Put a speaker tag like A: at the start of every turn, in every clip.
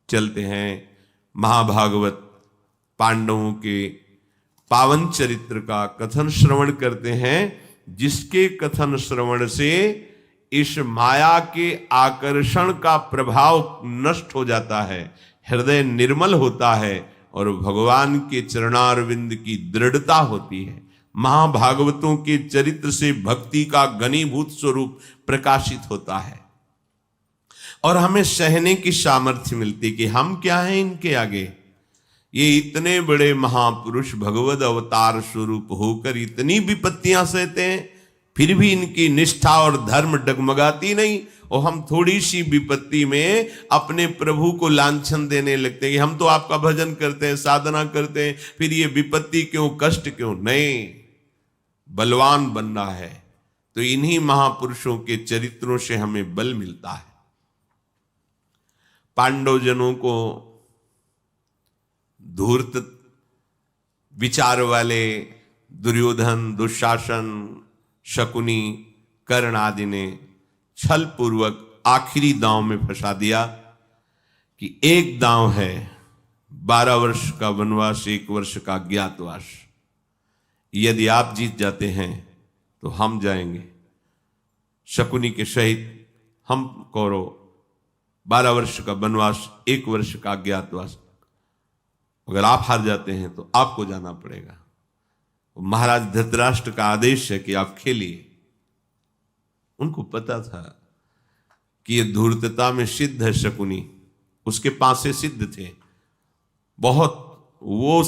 A: चलते हैं महाभागवत पांडवों के पावन चरित्र का कथन श्रवण करते हैं, जिसके कथन श्रवण से इस माया के आकर्षण का प्रभाव नष्ट हो जाता है, हृदय निर्मल होता है और भगवान के चरणारविंद की दृढ़ता होती है। महाभागवतों के चरित्र से भक्ति का घनीभूत स्वरूप प्रकाशित होता है और हमें सहने की सामर्थ्य मिलती कि हम क्या हैं इनके आगे। ये इतने बड़े महापुरुष भगवद अवतार स्वरूप होकर इतनी विपत्तियां सहते हैं, फिर भी इनकी निष्ठा और धर्म डगमगाती नहीं, और हम थोड़ी सी विपत्ति में अपने प्रभु को लांछन देने लगते हैं कि हम तो आपका भजन करते हैं, साधना करते हैं, फिर ये विपत्ति क्यों, कष्ट क्यों। नहीं, बलवान बनना है तो इन्हीं महापुरुषों के चरित्रों से हमें बल मिलता है। पांडवजनों को धूर्त विचार वाले दुर्योधन, दुशासन, शकुनी, कर्ण आदि ने छल पूर्वक आखिरी दांव में फंसा दिया कि एक दांव है 12 वर्ष का वनवास, 1 वर्ष का ज्ञातवास। यदि आप जीत जाते हैं तो हम जाएंगे शकुनी के सहित, हम कौरव 12 वर्ष का वनवास, 1 वर्ष का ज्ञातवास। अगर आप हार जाते हैं तो आपको जाना पड़ेगा। महाराज धृतराष्ट्र का आदेश है कि आप खेलिए। उनको पता था कि ये धूर्तता में सिद्ध है शकुनी, उसके पास से सिद्ध थे बहुत। वो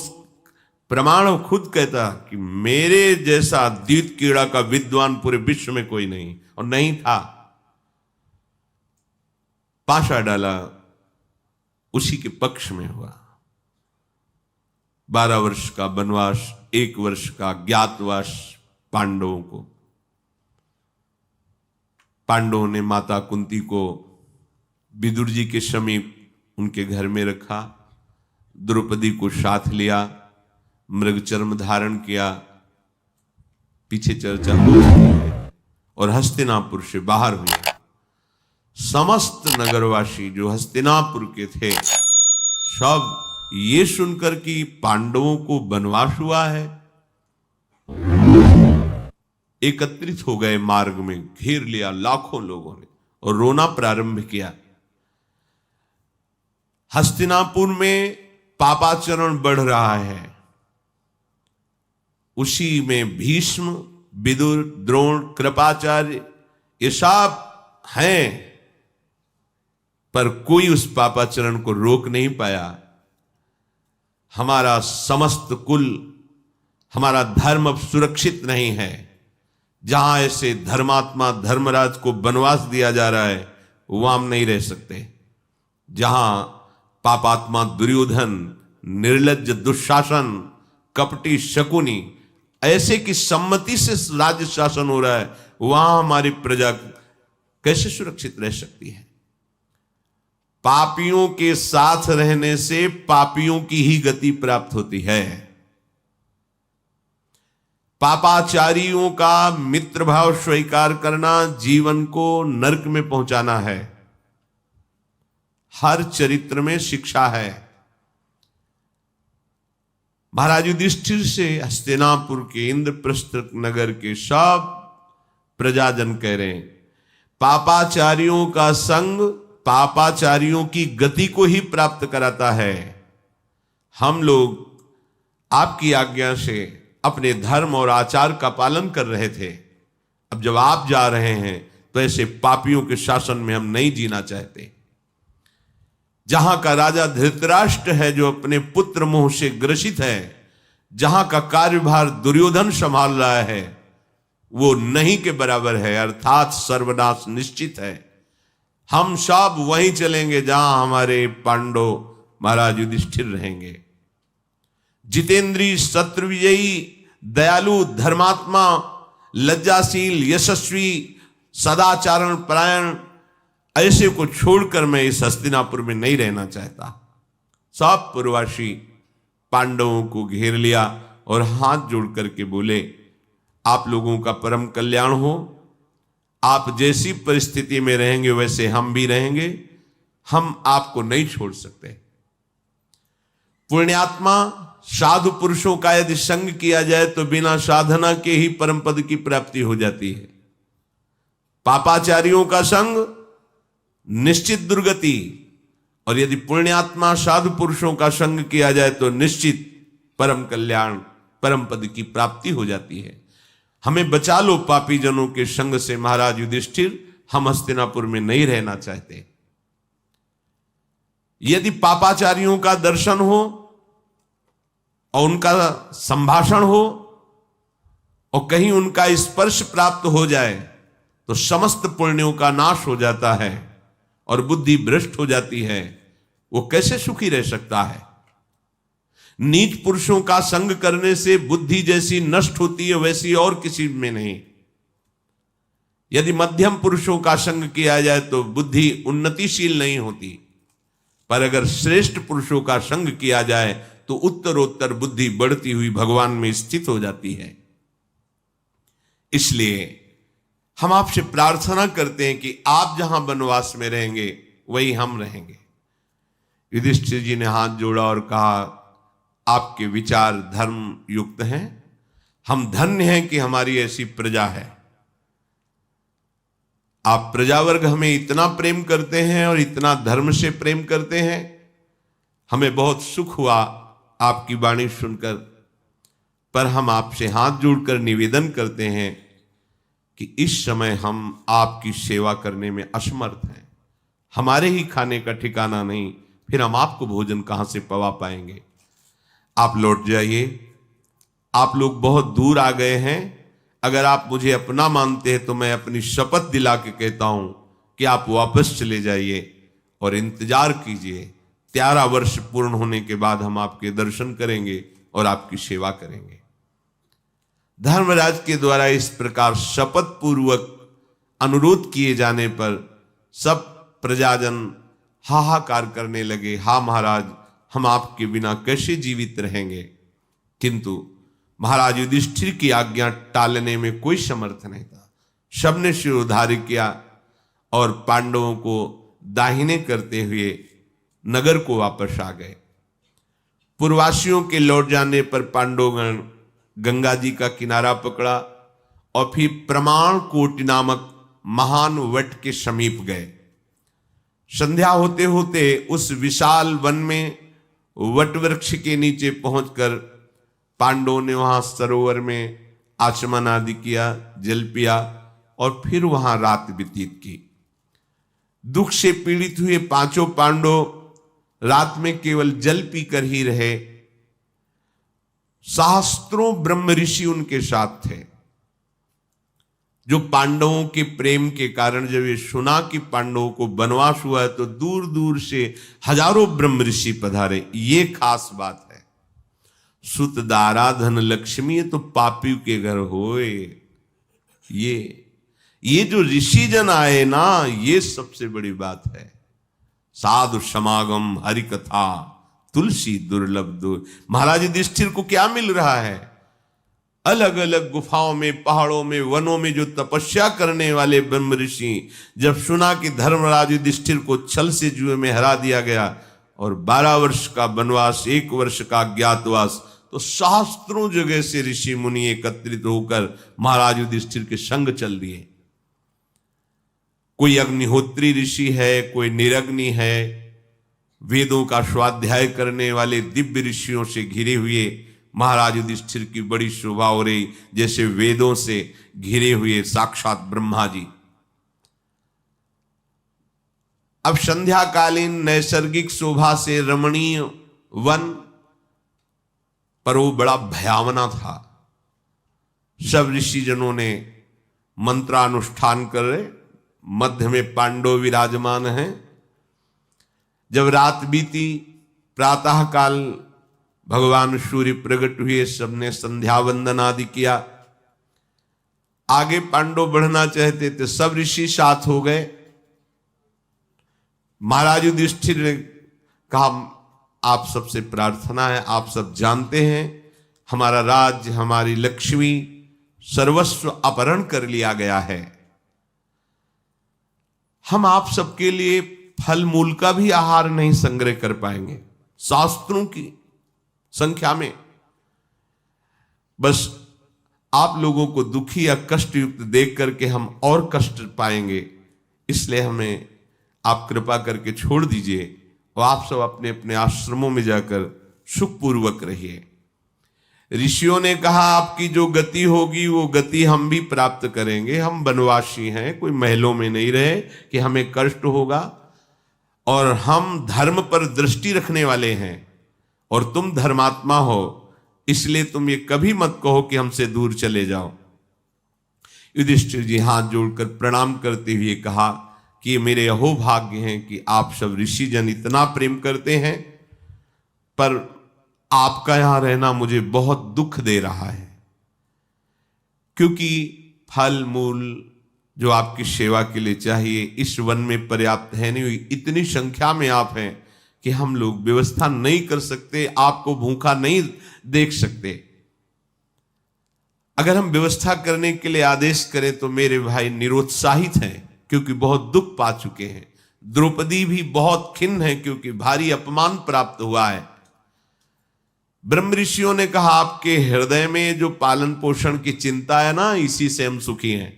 A: प्रमाण खुद कहता कि मेरे जैसा द्वित कीड़ा का विद्वान पूरे विश्व में कोई नहीं, और नहीं था। पाशा डाला, उसी के पक्ष में हुआ। 12 वर्ष का वनवास, 1 वर्ष का ज्ञातवास पांडवों को। पांडवों ने माता कुंती को विदुर जी के समीप उनके घर में रखा, द्रौपदी को साथ लिया, मृग चर्म धारण किया, पीछे चर्चा हो रही है, और हस्तिनापुर से बाहर हुए। समस्त नगरवासी जो हस्तिनापुर के थे सब ये सुनकर कि पांडवों को वनवास हुआ है, एकत्रित हो गए। मार्ग में घेर लिया लाखों लोगों ने और रोना प्रारंभ किया। हस्तिनापुर में पापाचरण बढ़ रहा है। उसी में भीष्म, विदुर, द्रोण, कृपाचार्य ये सब हैं, पर कोई उस पापाचरण को रोक नहीं पाया। हमारा समस्त कुल, हमारा धर्म अब सुरक्षित नहीं है। जहां ऐसे धर्मात्मा धर्मराज को वनवास दिया जा रहा है वहां हम नहीं रह सकते। जहां पापात्मा दुर्योधन, निर्लज्ज दुशासन, कपटी शकुनी ऐसे की सम्मति से राज्य शासन हो रहा है, वहां हमारी प्रजा कैसे सुरक्षित रह सकती है। पापियों के साथ रहने से पापियों की ही गति प्राप्त होती है। पापाचारियों का मित्र भाव स्वीकार करना जीवन को नरक में पहुंचाना है। हर चरित्र में शिक्षा है। महाराज युधिष्ठिर से हस्तिनापुर के इंद्रप्रस्थ नगर के सब प्रजाजन कह रहे हैं, पापाचारियों का संग पापाचारियों की गति को ही प्राप्त कराता है। हम लोग आपकी आज्ञा से अपने धर्म और आचार का पालन कर रहे थे। अब जब आप जा रहे हैं तो ऐसे पापियों के शासन में हम नहीं जीना चाहते। जहां का राजा धृतराष्ट्र है जो अपने पुत्र मोह से ग्रसित है, जहां का कार्यभार दुर्योधन संभाल रहा है, वो नहीं के बराबर है, अर्थात सर्वनाश निश्चित है। हम सब वहीं चलेंगे जहां हमारे पांडव महाराज युधिष्ठिर रहेंगे। जितेंद्री, शत्रुविजयी, दयालु, धर्मात्मा, लज्जाशील, यशस्वी, सदाचारण परायण ऐसे को छोड़कर मैं इस हस्तिनापुर में नहीं रहना चाहता। सब पूर्ववासी पांडवों को घेर लिया और हाथ जोड़ करके बोले, आप लोगों का परम कल्याण हो। आप जैसी परिस्थिति में रहेंगे वैसे हम भी रहेंगे। हम आपको नहीं छोड़ सकते। पुण्यात्मा साधु पुरुषों का यदि संग किया जाए तो बिना साधना के ही परम पद की प्राप्ति हो जाती है। पापाचारियों का संग निश्चित दुर्गति, और यदि पुण्यात्मा साधु पुरुषों का संग किया जाए तो निश्चित परम कल्याण, परम पद की प्राप्ति हो जाती है। हमें बचा लो पापी जनों के संग से महाराज युधिष्ठिर, हम हस्तिनापुर में नहीं रहना चाहते। यदि पापाचारियों का दर्शन हो और उनका संभाषण हो और कहीं उनका स्पर्श प्राप्त हो जाए तो समस्त पुण्यों का नाश हो जाता है और बुद्धि भ्रष्ट हो जाती है। वो कैसे सुखी रह सकता है? नीच पुरुषों का संग करने से बुद्धि जैसी नष्ट होती है वैसी और किसी में नहीं। यदि मध्यम पुरुषों का संग किया जाए तो बुद्धि उन्नतिशील नहीं होती, पर अगर श्रेष्ठ पुरुषों का संग किया जाए तो उत्तरोत्तर बुद्धि बढ़ती हुई भगवान में स्थित हो जाती है। इसलिए हम आपसे प्रार्थना करते हैं कि आप जहां वनवास में रहेंगे वही हम रहेंगे। युधिष्ठिर जी ने हाथ जोड़ा और कहा, आपके विचार धर्म युक्त हैं, हम धन्य हैं कि हमारी ऐसी प्रजा है। आप प्रजावर्ग हमें इतना प्रेम करते हैं और इतना धर्म से प्रेम करते हैं, हमें बहुत सुख हुआ आपकी वाणी सुनकर। पर हम आपसे हाथ जोड़कर निवेदन करते हैं कि इस समय हम आपकी सेवा करने में असमर्थ हैं। हमारे ही खाने का ठिकाना नहीं, फिर हम आपको भोजन कहां से पवा पाएंगे? आप लौट जाइए। आप लोग बहुत दूर आ गए हैं। अगर आप मुझे अपना मानते हैं तो मैं अपनी शपथ दिला के कहता हूं कि आप वापस चले जाइए और इंतजार कीजिए। 13 वर्ष पूर्ण होने के बाद हम आपके दर्शन करेंगे और आपकी सेवा करेंगे। धर्मराज के द्वारा इस प्रकार शपथ पूर्वक अनुरोध किए जाने पर सब प्रजाजन हाहाकार करने लगे, हा महाराज, हम आपके बिना कैसे जीवित रहेंगे? किंतु महाराज युधिष्ठिर की आज्ञा टालने में कोई समर्थ नहीं था। सबने शिरोधार्य किया और पांडवों को दाहिने करते हुए नगर को वापस आ गए। पूर्ववासियों के लौट जाने पर पांडवगण गंगा जी का किनारा पकड़ा और फिर प्रमाण कोटि नामक महान वट के समीप गए। संध्या होते होते उस विशाल वन में वट वृक्ष के नीचे पहुंचकर पांडवों ने वहां सरोवर में आचमन आदि किया, जल पिया और फिर वहां रात व्यतीत की। दुख से पीड़ित हुए पांचों पांडव रात में केवल जल पीकर ही रहे। सहस्त्रों ब्रह्म ऋषि उनके साथ थे, जो पांडवों के प्रेम के कारण जब ये सुना कि पांडवों को वनवास हुआ है तो दूर दूर से हजारों ब्रह्म ऋषि पधारे। ये खास बात है। सुत दारा धन लक्ष्मी तो पापी के घर होए। ये जो ऋषि जन आए ना, ये सबसे बड़ी बात है। साधु समागम, हरि कथा, तुलसी दुर्लभ दूर। महाराज युधिष्ठिर को क्या मिल रहा है? अलग अलग गुफाओं में, पहाड़ों में, वनों में जो तपस्या करने वाले ब्रह्म ऋषि जब सुना कि धर्मराज युधिष्ठिर को छल से जुए में हरा दिया गया और 12 वर्ष का वनवास, 1 वर्ष का अज्ञातवास, तो सहस्त्रों जगह से ऋषि मुनि एकत्रित होकर महाराज युधिष्ठिर के संग चल दिए। कोई अग्निहोत्री ऋषि है, कोई निरग्नि है, वेदों का स्वाध्याय करने वाले दिव्य ऋषियों से घिरे हुए महाराज युधिष्ठिर की बड़ी शोभा हो रही, जैसे वेदों से घिरे हुए साक्षात ब्रह्मा जी। अब संध्याकालीन नैसर्गिक शोभा से रमणीय वन, पर वो बड़ा भयावना था। सब ऋषि जनों ने मंत्रानुष्ठान कर रहे, मध्य में पांडव विराजमान हैं। जब रात बीती, प्रातः काल भगवान सूर्य प्रकट हुए, सबने संध्या वंदन आदि किया। आगे पांडव बढ़ना चाहते थे, सब ऋषि साथ हो गए। महाराज युधिष्ठिर ने कहा, आप सबसे प्रार्थना है, आप सब जानते हैं हमारा राज्य, हमारी लक्ष्मी सर्वस्व अपहरण कर लिया गया है। हम आप सबके लिए फल मूल का भी आहार नहीं संग्रह कर पाएंगे शास्त्रों की संख्या में। बस आप लोगों को दुखी या कष्ट युक्त देख करके हम और कष्ट पाएंगे, इसलिए हमें आप कृपा करके छोड़ दीजिए और आप सब अपने अपने आश्रमों में जाकर सुखपूर्वक रहिए। ऋषियों ने कहा आपकी जो गति होगी वो गति हम भी प्राप्त करेंगे। हम वनवासी हैं, कोई महलों में नहीं रहे कि हमें कष्ट होगा, और हम धर्म पर दृष्टि रखने वाले हैं और तुम धर्मात्मा हो, इसलिए तुम ये कभी मत कहो कि हमसे दूर चले जाओ। युधिष्ठिर जी हाथ जोड़कर प्रणाम करते हुए कहा कि ये मेरे अहोभाग्य हैं कि आप सब ऋषिजन इतना प्रेम करते हैं, पर आपका यहां रहना मुझे बहुत दुख दे रहा है, क्योंकि फल मूल जो आपकी सेवा के लिए चाहिए इस वन में पर्याप्त है नहीं। इतनी संख्या में आप हैं कि हम लोग व्यवस्था नहीं कर सकते, आपको भूखा नहीं देख सकते। अगर हम व्यवस्था करने के लिए आदेश करें तो मेरे भाई निरुत्साहित हैं, क्योंकि बहुत दुख पा चुके हैं। द्रौपदी भी बहुत खिन्न है, क्योंकि भारी अपमान प्राप्त हुआ है। ब्रह्म ऋषियों ने कहा आपके हृदय में जो पालन पोषण की चिंता है ना, इसी से हम सुखी हैं।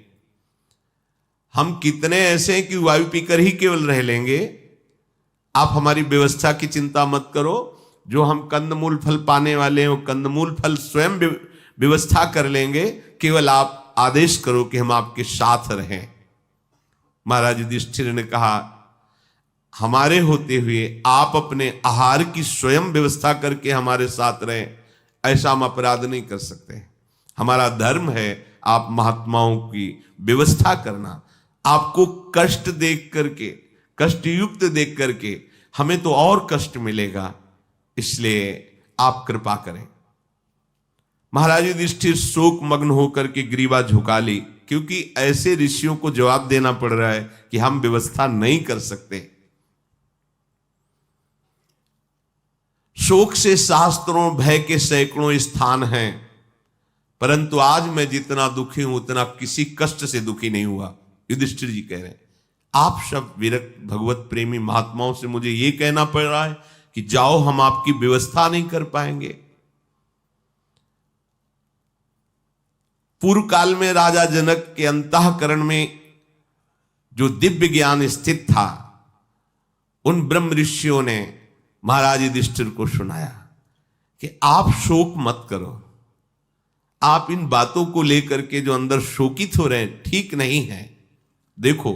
A: हम कितने ऐसे हैं कि वायु पीकर ही केवल रह लेंगे। आप हमारी व्यवस्था की चिंता मत करो, जो हम कंदमूल फल पाने वाले हैं वो कंदमूल फल स्वयं व्यवस्था कर लेंगे, केवल आप आदेश करो कि हम आपके साथ रहें। महाराज युधिष्ठिर ने कहा हमारे होते हुए आप अपने आहार की स्वयं व्यवस्था करके हमारे साथ रहें, ऐसा हम अपराध नहीं कर सकते। हमारा धर्म है आप महात्माओं की व्यवस्था करना। आपको कष्ट देख करके, कष्ट युक्त देख करके हमें तो और कष्ट मिलेगा, इसलिए आप कृपा करें। महाराज युधिष्ठिर शोक मग्न होकर के ग्रीवा झुका ली, क्योंकि ऐसे ऋषियों को जवाब देना पड़ रहा है कि हम व्यवस्था नहीं कर सकते। शोक से शास्त्रों, भय के सैकड़ों स्थान हैं, परंतु आज मैं जितना दुखी हूं उतना किसी कष्ट से दुखी नहीं हुआ। युधिष्ठिर जी कह रहे हैं आप सब विरक्त भगवत प्रेमी महात्माओं से मुझे यह कहना पड़ रहा है कि जाओ, हम आपकी व्यवस्था नहीं कर पाएंगे। पूर्व काल में राजा जनक के अंतःकरण में जो दिव्य ज्ञान स्थित था, उन ब्रह्म ऋषियों ने महाराज युधिष्ठिर को सुनाया कि आप शोक मत करो। आप इन बातों को लेकर के जो अंदर शोकित हो रहे हैं ठीक नहीं है। देखो,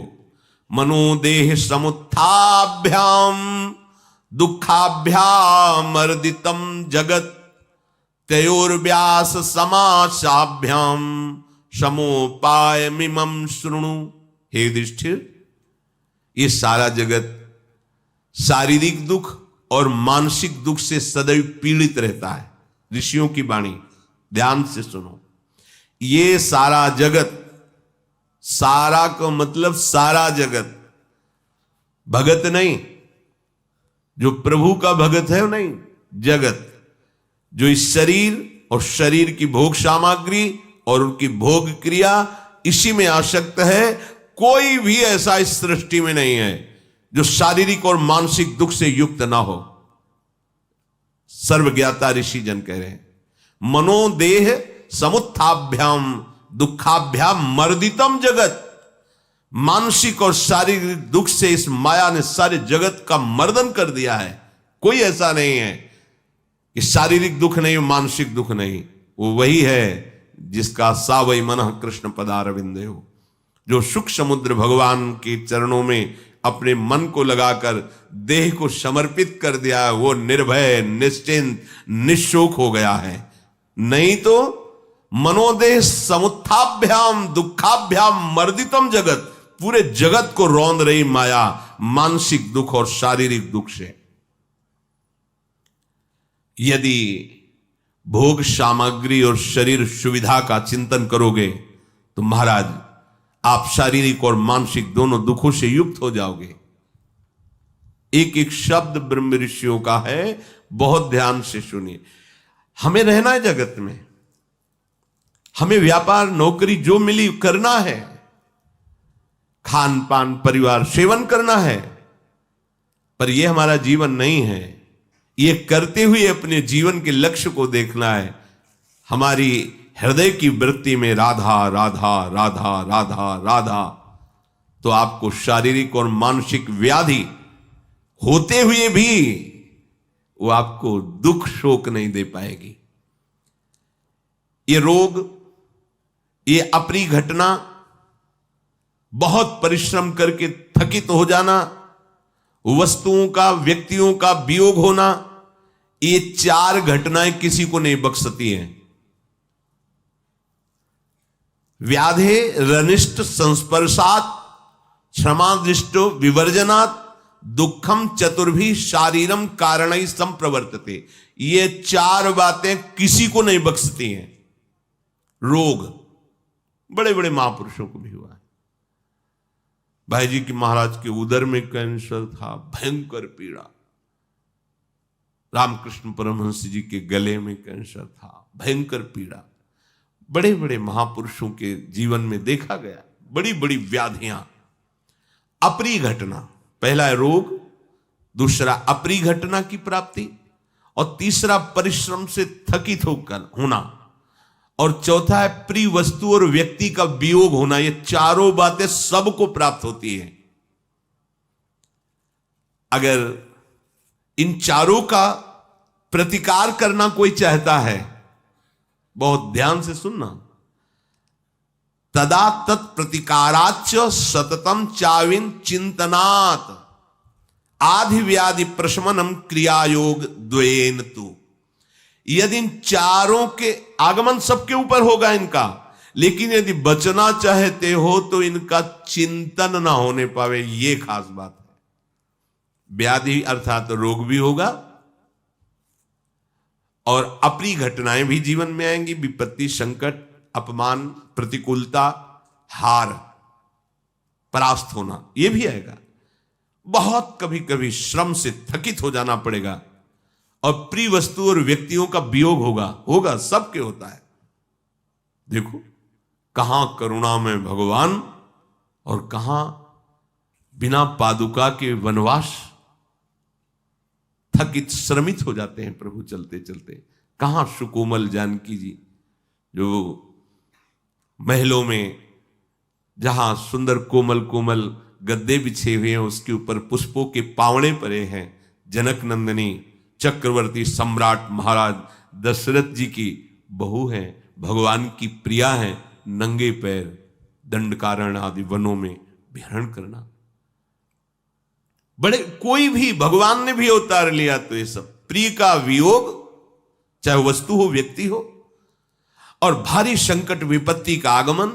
A: मनोदेह समुत्थाभ्याम दुखाभ्याम अर्दितम जगत तयोर्व्यास समासाभ्याम समोपाय मिमम शृणु। हे युधिष्ठिर, ये सारा जगत शारीरिक दुख और मानसिक दुख से सदैव पीड़ित रहता है। ऋषियों की वाणी ध्यान से सुनो। ये सारा जगत, सारा का मतलब सारा जगत, भगत नहीं, जो प्रभु का भगत है वो नहीं, जगत जो इस शरीर और शरीर की भोग सामग्री और उनकी भोग क्रिया इसी में आसक्त है। कोई भी ऐसा इस सृष्टि में नहीं है जो शारीरिक और मानसिक दुख से युक्त ना हो। सर्वज्ञाता ऋषि जन कह रहे हैं मनोदेह समुत्थाभ्याम दुखाभ्याम मर्दितम जगत। मानसिक और शारीरिक दुख से इस माया ने सारे जगत का मर्दन कर दिया है। कोई ऐसा नहीं है कि शारीरिक दुख नहीं, मानसिक दुख नहीं। वो वही है जिसका सावई मनः कृष्ण पदारविंदे हो, जो सुख समुद्र भगवान के चरणों में अपने मन को लगाकर देह को समर्पित कर दिया है। वो निर्भय, निश्चिंत, निशोक हो गया है। नहीं तो मनोदेह समुत्थाभ्याम दुखाभ्याम मर्दितम जगत, पूरे जगत को रौंद रही माया मानसिक दुख और शारीरिक दुख से। यदि भोग सामग्री और शरीर सुविधा का चिंतन करोगे तो महाराज आप शारीरिक और मानसिक दोनों दुखों से युक्त हो जाओगे। एक एक शब्द ब्रह्म ऋषियों का है, बहुत ध्यान से सुनिए। हमें रहना है जगत में, हमें व्यापार नौकरी जो मिली करना है, खान पान परिवार सेवन करना है, पर यह हमारा जीवन नहीं है। ये करते हुए अपने जीवन के लक्ष्य को देखना है। हमारी हृदय की वृत्ति में राधा राधा राधा राधा राधा, तो आपको शारीरिक और मानसिक व्याधि होते हुए भी वो आपको दुख शोक नहीं दे पाएगी। ये रोग, ये अपनी घटना, बहुत परिश्रम करके थकित हो जाना, वस्तुओं का व्यक्तियों का वियोग होना, ये 4 घटनाएं किसी को नहीं बख्शती हैं। व्याधे रनिष्ठ संस्पर्शात क्षमादृष्टो विवर्जनात् दुखम चतुर्भी शारीरम कारणै संप्रवर्तते। ये 4 बातें किसी को नहीं बख्शती हैं। रोग बड़े बड़े महापुरुषों को भी हुआ है। भाई जी की महाराज के उदर में कैंसर था, भयंकर पीड़ा। रामकृष्ण परमहंस जी के गले में कैंसर था, भयंकर पीड़ा। बड़े बड़े महापुरुषों के जीवन में देखा गया बड़ी बड़ी व्याधियां। अपरी घटना, पहला है रोग, दूसरा अपरी घटना की प्राप्ति, और तीसरा परिश्रम से थकित होकर होना, और चौथा है प्रिय वस्तु और व्यक्ति का वियोग होना। ये 4 बातें सबको प्राप्त होती है। अगर इन 4 का प्रतिकार करना कोई चाहता है, बहुत ध्यान से सुनना, तदा तत्प्रतिकाराच सततम चाविन चिंतनात् आधि व्याधि प्रशमनम क्रियायोग द्वयेन तु। यदि इन 4 के आगमन सबके ऊपर होगा इनका, लेकिन यदि बचना चाहते हो तो इनका चिंतन ना होने पावे, ये खास बात है। व्याधि अर्थात रोग भी होगा और अपनी घटनाएं भी जीवन में आएंगी। विपत्ति, संकट, अपमान, प्रतिकूलता, हार, परास्त होना, यह भी आएगा। बहुत कभी कभी श्रम से थकित हो जाना पड़ेगा, और प्रिय वस्तु और व्यक्तियों का वियोग होगा, सबके होता है। देखो कहां करुणा में भगवान और कहां बिना पादुका के वनवास, थकित श्रमित हो जाते हैं प्रभु चलते चलते। कहां सुकोमल जानकी जी जो महलों में, जहां सुंदर कोमल कोमल गद्दे बिछे हुए हैं, उसके ऊपर पुष्पों के पावड़े पड़े हैं। जनक नंदिनी चक्रवर्ती सम्राट महाराज दशरथ जी की बहू हैं, भगवान की प्रिया हैं, नंगे पैर दंडकारण्य आदि वनों में विहरण करना। बड़े कोई भी भगवान ने भी उतार लिया तो ये सब प्रिय का वियोग, चाहे वस्तु हो व्यक्ति हो, और भारी संकट विपत्ति का आगमन,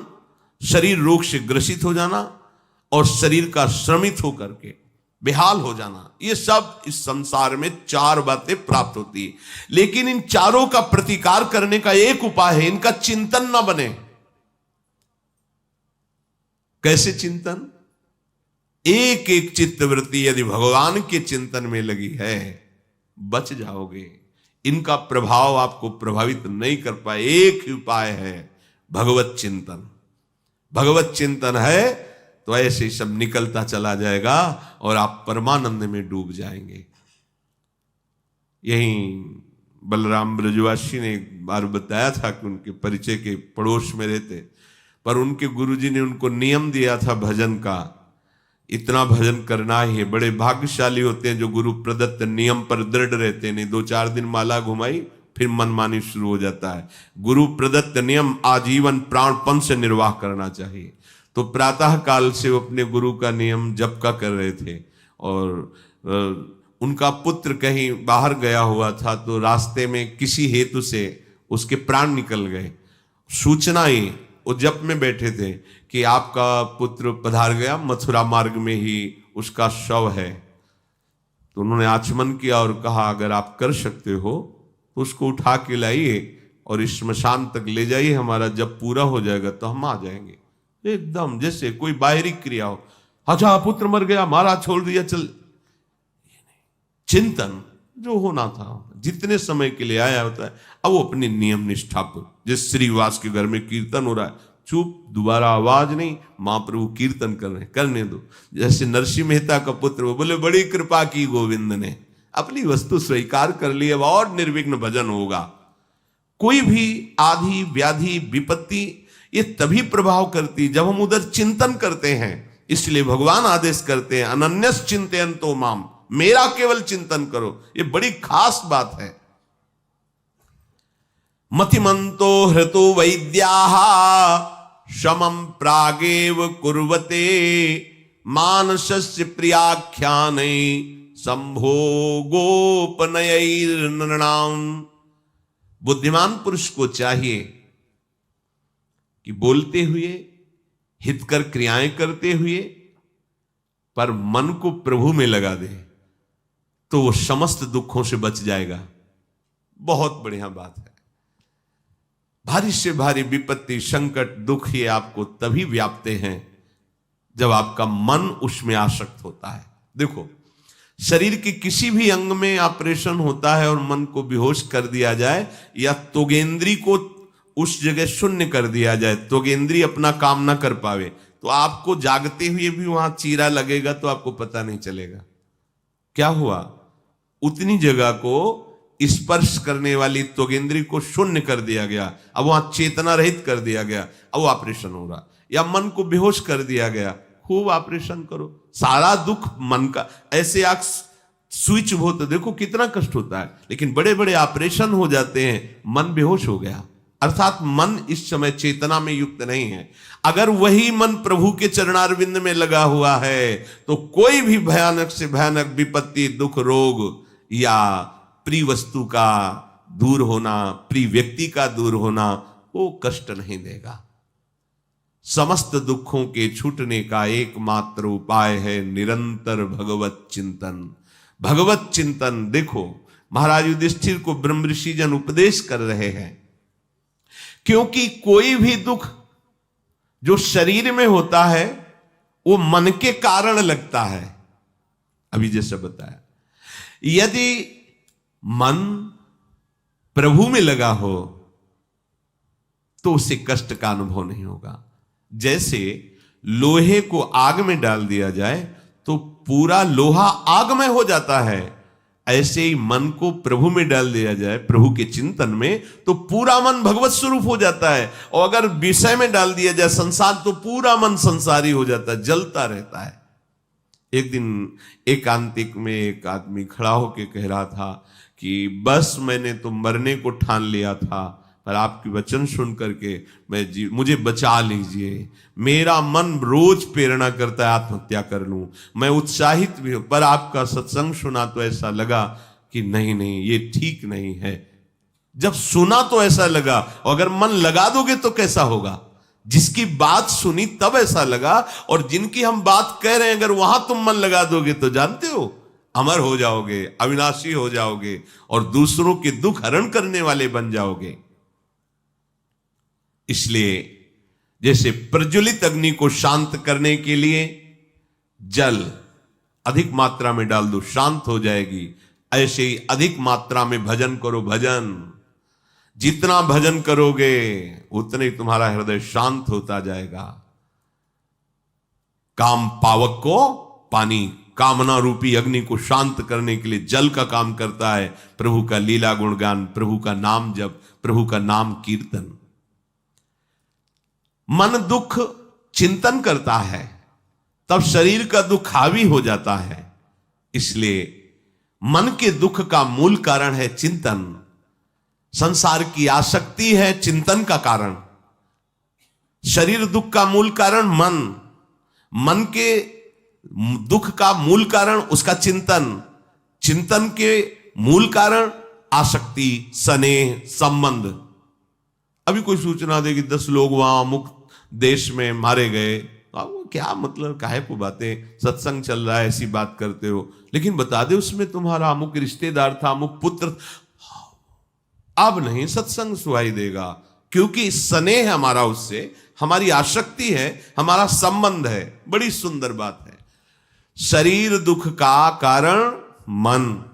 A: शरीर रोग से ग्रसित हो जाना और शरीर का श्रमित होकर के बेहाल हो जाना, ये सब इस संसार में 4 बातें प्राप्त होती है। लेकिन इन 4 का प्रतिकार करने का एक उपाय है, इनका चिंतन ना बने। कैसे चिंतन? एक एक चित्तवृत्ति यदि भगवान के चिंतन में लगी है, बच जाओगे। इनका प्रभाव आपको प्रभावित नहीं कर पाए। एक ही उपाय है, भगवत चिंतन। भगवत चिंतन है तो ऐसे ही सब निकलता चला जाएगा और आप परमानंद में डूब जाएंगे। यही बलराम ब्रजवासी ने एक बार बताया था कि उनके परिचय के पड़ोस में रहते, पर उनके गुरुजी ने उनको नियम दिया था भजन का, इतना भजन करना ही है। बड़े भाग्यशाली होते हैं जो गुरु प्रदत्त नियम पर दृढ़ रहते हैं। नहीं 2-4 दिन माला घुमाई फिर मनमानी शुरू हो जाता है। गुरु प्रदत्त नियम आजीवन प्राणपन से निर्वाह करना चाहिए। तो प्रातः काल से वो अपने गुरु का नियम जप का कर रहे थे, और उनका पुत्र कहीं बाहर गया हुआ था, तो रास्ते में किसी हेतु से उसके प्राण निकल गए। सूचना ही, वो जप में बैठे थे कि आपका पुत्र पधार गया, मथुरा मार्ग में ही उसका शव है। तो उन्होंने आचमन किया और कहा अगर आप कर सकते हो तो उसको उठा के लाइए और इस श्मशान तक ले जाइए, हमारा जब पूरा हो जाएगा तो हम आ जाएंगे। एकदम जैसे कोई बाहरी क्रिया हो, अच्छा पुत्र मर गया, मारा छोड़ दिया, चल। चिंतन जो होना था जितने समय के लिए आया होता है, अब वो अपनी नियम निष्ठा पर, जिस श्रीवास के घर में कीर्तन हो रहा है, चुप, दोबारा आवाज नहीं। महाप्रभु कीर्तन कर रहे हैं, करने दो। जैसे नरसिंह मेहता का पुत्र, वो बोले बड़ी कृपा की गोविंद ने, अपनी वस्तु स्वीकार कर ली, अब और निर्विघ्न भजन होगा। कोई भी आधि व्याधि विपत्ति ये तभी प्रभाव करती जब हम उधर चिंतन करते हैं। इसलिए भगवान आदेश करते हैं अनन्यस चिंतयन्तो माम, मेरा केवल चिंतन करो। ये बड़ी खास बात है। मतिमंतो हृतो वैद्याः शमं प्रागेव कुर्वते मानसस्य प्रियाख्याने संभोगोपनयैर्नृणाम्। बुद्धिमान पुरुष को चाहिए कि बोलते हुए, हितकर क्रियाएं करते हुए, पर मन को प्रभु में लगा दे तो वो समस्त दुखों से बच जाएगा। बहुत बढ़िया बात है। भारी से भारी विपत्ति, संकट, दुख ये आपको तभी व्यापते हैं जब आपका मन उसमें आसक्त होता है। देखो, शरीर के किसी भी अंग में ऑपरेशन होता है और मन को बेहोश कर दिया जाए या त्वगेंद्री को उस जगह शून्य कर दिया जाए, त्वगेंद्री अपना काम ना कर पावे, तो आपको जागते हुए भी वहां चीरा लगेगा तो आपको पता नहीं चलेगा क्या हुआ। उतनी जगह को स्पर्श करने वाली त्वगेंद्री को शून्य कर दिया गया, अब वहां चेतना रहित कर दिया गया, अब ऑपरेशन हो रहा। या मन को बेहोश कर दिया गया, खूब ऑपरेशन करो। सारा दुख मन का, ऐसे आंख स्विच हो तो देखो कितना कष्ट होता है, लेकिन बड़े बड़े ऑपरेशन हो जाते हैं, मन बेहोश हो गया, अर्थात मन इस समय चेतना में युक्त नहीं है। अगर वही मन प्रभु के चरणारविंद में लगा हुआ है तो कोई भी भयानक से भयानक विपत्ति, दुख, रोग या प्रिय वस्तु का दूर होना, प्रिय व्यक्ति का दूर होना, वो कष्ट नहीं देगा। समस्त दुखों के छूटने का एकमात्र उपाय है निरंतर भगवत चिंतन। भगवत चिंतन, देखो महाराज युधिष्ठिर को ब्रह्म ऋषि जन उपदेश कर रहे हैं, क्योंकि कोई भी दुख जो शरीर में होता है वो मन के कारण लगता है। अभी जैसे बताया, यदि मन प्रभु में लगा हो तो उसे कष्ट का अनुभव नहीं होगा। जैसे लोहे को आग में डाल दिया जाए तो पूरा लोहा आग में हो जाता है, ऐसे ही मन को प्रभु में डाल दिया जाए, प्रभु के चिंतन में, तो पूरा मन भगवत स्वरूप हो जाता है। और अगर विषय में डाल दिया जाए संसार, तो पूरा मन संसारी हो जाता है, जलता रहता है। एक दिन एकांतिक में एक आदमी खड़ा होकर कह रहा था कि बस मैंने तो मरने को ठान लिया था, पर आपकी वचन सुन करके मुझे बचा लीजिए। मेरा मन रोज प्रेरणा करता है आत्महत्या कर लूं, मैं उत्साहित भी हूं, पर आपका सत्संग सुना तो ऐसा लगा कि नहीं नहीं ये ठीक नहीं है। जब सुना तो ऐसा लगा, और अगर मन लगा दोगे तो कैसा होगा। जिसकी बात सुनी तब ऐसा लगा, और जिनकी हम बात कह रहे हैं अगर वहां तुम मन लगा दोगे तो जानते हो अमर हो जाओगे, अविनाशी हो जाओगे और दूसरों के दुख हरण करने वाले बन जाओगे। इसलिए जैसे प्रज्वलित अग्नि को शांत करने के लिए जल अधिक मात्रा में डाल दो, शांत हो जाएगी, ऐसे ही अधिक मात्रा में भजन करो। भजन जितना भजन करोगे उतने ही तुम्हारा हृदय शांत होता जाएगा। काम पावक को पानी, कामना रूपी अग्नि को शांत करने के लिए जल का काम करता है। प्रभु का लीला गुणगान, प्रभु का नाम जप, प्रभु का नाम कीर्तन। मन दुख चिंतन करता है तब शरीर का दुख हावी हो जाता है। इसलिए मन के दुख का मूल कारण है चिंतन। संसार की आसक्ति है चिंतन का कारण। शरीर दुख का मूल कारण मन, मन के दुख का मूल कारण उसका चिंतन, चिंतन के मूल कारण आसक्ति, स्नेह, संबंध। अभी कोई सूचना दे कि 10 लोग वहां अमुक देश में मारे गए, वो क्या मतलब, काहे को बातें, सत्संग चल रहा है ऐसी बात करते हो, लेकिन बता दे उसमें तुम्हारा अमुक रिश्तेदार था, अमुक पुत्र। अब नहीं सत्संग सुहाई देगा, क्योंकि स्नेह हमारा उससे, हमारी आसक्ति है, हमारा संबंध है। बड़ी सुंदर बात है। शरीर दुख का कारण मन,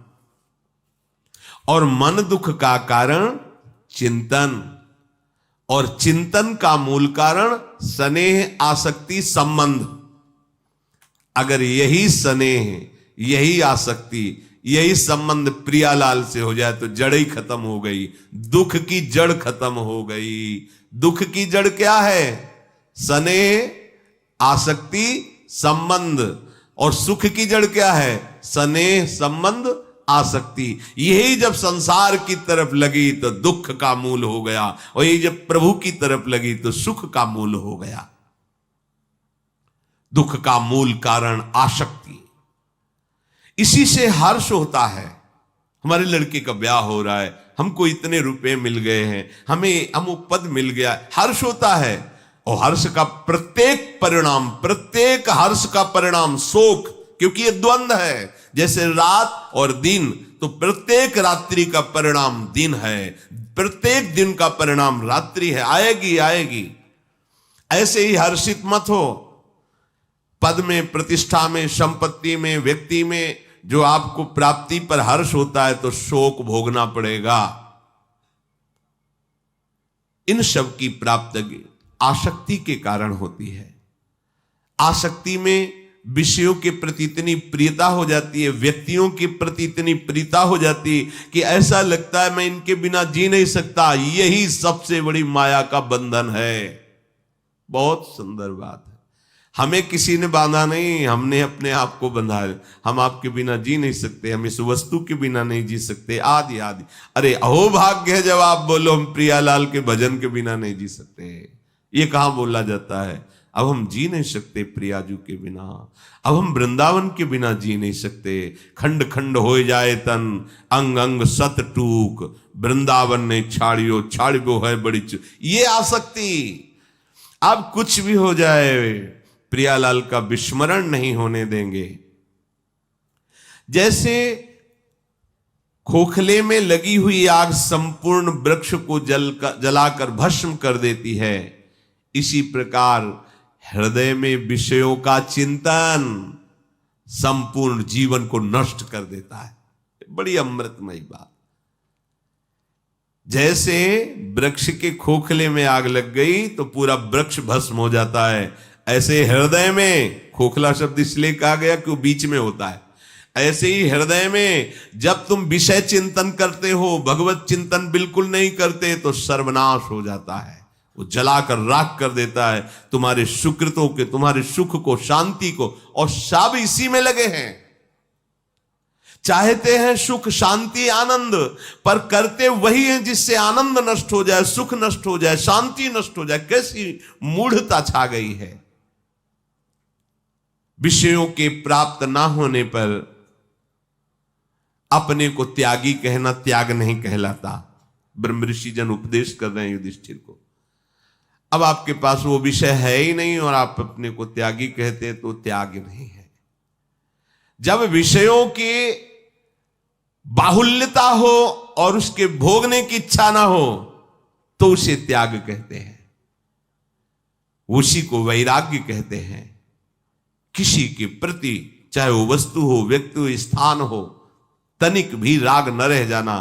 A: और मन दुख का कारण चिंतन, और चिंतन का मूल कारण स्नेह, आसक्ति, संबंध। अगर यही स्नेह, यही आसक्ति, यही संबंध प्रियालाल से हो जाए तो जड़ ही खत्म हो गई, दुख की जड़ खत्म हो गई। दुख की जड़ क्या है? स्नेह, आसक्ति, संबंध। और सुख की जड़ क्या है? स्नेह, संबंध, आसक्ति। यही जब संसार की तरफ लगी तो दुख का मूल हो गया, और यही जब प्रभु की तरफ लगी तो सुख का मूल हो गया। दुख का मूल कारण आसक्ति। इसी से हर्ष होता है। हमारे लड़के का ब्याह हो रहा है, हमको इतने रुपए मिल गए हैं, हमें अमुक पद मिल गया, हर्ष होता है। और हर्ष का प्रत्येक परिणाम, प्रत्येक हर्ष का परिणाम शोक, क्योंकि ये द्वंद्व है। जैसे रात और दिन, तो प्रत्येक रात्रि का परिणाम दिन है, प्रत्येक दिन का परिणाम रात्रि है, आएगी आएगी। ऐसे ही हर्षित मत हो। पद में, प्रतिष्ठा में, संपत्ति में, व्यक्ति में जो आपको प्राप्ति पर हर्ष होता है तो शोक भोगना पड़ेगा। इन सब की प्राप्ति आसक्ति के कारण होती है। आसक्ति में विषयों के प्रति इतनी प्रियता हो जाती है, व्यक्तियों के प्रति इतनी प्रियता हो जाती है कि ऐसा लगता है मैं इनके बिना जी नहीं सकता। यही सबसे बड़ी माया का बंधन है। बहुत सुंदर बात है। हमें किसी ने बांधा नहीं, हमने अपने आप को बंधा है। हम आपके बिना जी नहीं सकते, हम इस वस्तु के बिना नहीं जी सकते, आदि आदि। अरे अहो भाग्य है जब आप बोलो हम प्रियालाल के भजन के बिना नहीं जी सकते। ये कहां बोला जाता है? अब हम जी नहीं सकते प्रियाजू के बिना, अब हम वृंदावन के बिना जी नहीं सकते। खंड खंड हो जाए तन, अंग अंग सत टूक, वृंदावन ने छाड़ियो छाड़ियो है बड़ी ये आसक्ति। अब कुछ भी हो जाए प्रियालाल का विस्मरण नहीं होने देंगे। जैसे खोखले में लगी हुई आग संपूर्ण वृक्ष को जलाकर भस्म कर देती है, इसी प्रकार हृदय में विषयों का चिंतन संपूर्ण जीवन को नष्ट कर देता है। बड़ी अमृतमयी बात। जैसे वृक्ष के खोखले में आग लग गई तो पूरा वृक्ष भस्म हो जाता है, ऐसे हृदय में, खोखला शब्द इसलिए कहा गया कि वो बीच में होता है, ऐसे ही हृदय में जब तुम विषय चिंतन करते हो, भगवत चिंतन बिल्कुल नहीं करते तो सर्वनाश हो जाता है। वो जलाकर राख कर देता है तुम्हारे सुकृतों के, तुम्हारे सुख को, शांति को। और सब इसी में लगे हैं, चाहते हैं सुख, शांति, आनंद, पर करते वही है जिससे आनंद नष्ट हो जाए, सुख नष्ट हो जाए, शांति नष्ट हो जाए। कैसी मूढ़ता छा गई है। विषयों के प्राप्त ना होने पर अपने को त्यागी कहना त्याग नहीं कहलाता। ब्रह्म ऋषि जन उपदेश कर रहे हैं युधिष्ठिर को। अब आपके पास वो विषय है ही नहीं और आप अपने को त्यागी कहते तो त्याग नहीं है। जब विषयों की बाहुल्यता हो और उसके भोगने की इच्छा ना हो तो उसे त्याग कहते हैं, उसी को वैराग्य कहते हैं। किसी के प्रति, चाहे वो वस्तु हो, व्यक्ति हो, स्थान हो, तनिक भी राग न रह जाना,